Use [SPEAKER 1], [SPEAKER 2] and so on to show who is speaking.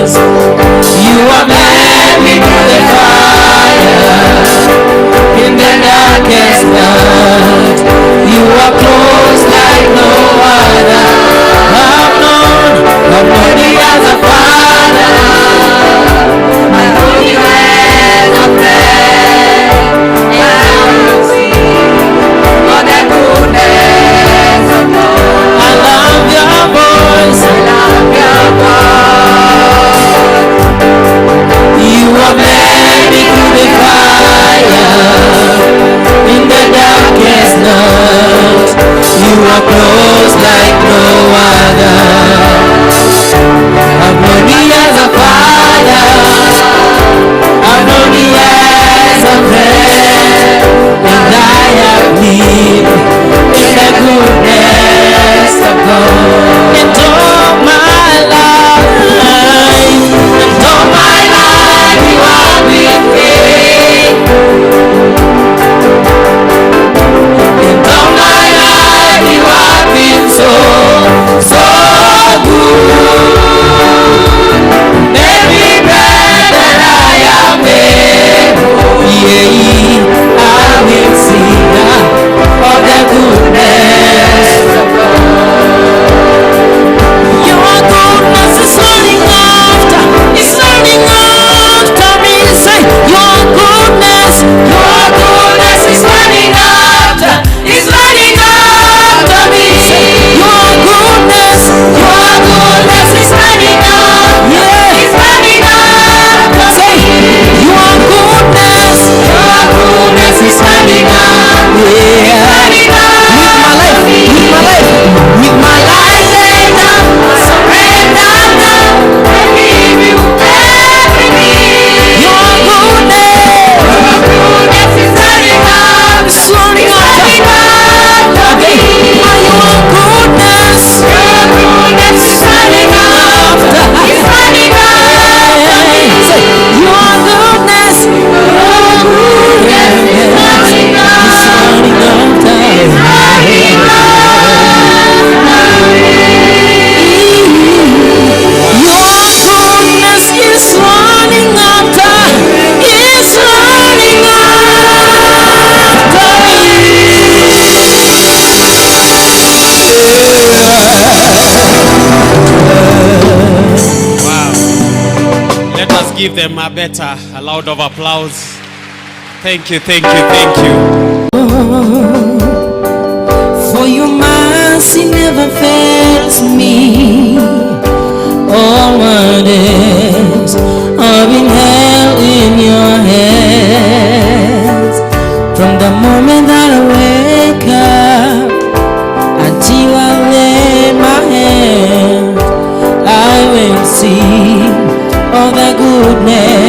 [SPEAKER 1] You have led me through the fire, in the darkest night. You are close like no other. I've known you as a father. I know you as a friend. And I will see all the goodness of God. I love your voice. I love your voice. You have led me through the fire, in the darkest night. You are close like no other. I've known you as a father. I've known you as a friend. And I have lived in the goodness of God. And all my life, and all my life you have been faithful. And all my life you have been so good. Every breath that I am able, yeah, I will sing of the goodness of God. Your goodness is running after me. Say, your goodness is running after me. Your goodness is running after, yeah, it's running after. Say, your goodness is running after, yeah. With my life laid down, I surrender now. I give you everything. Your goodness is running after, it's running after me. Your goodness is running after, it's running after me. Say, your goodness is running after, it's running
[SPEAKER 2] Give them a loud of applause. Thank you.
[SPEAKER 1] For your mercy never fails me. All my days I've been held in your hands. From the moment that I wake up until I lay my head, I will see all the goodness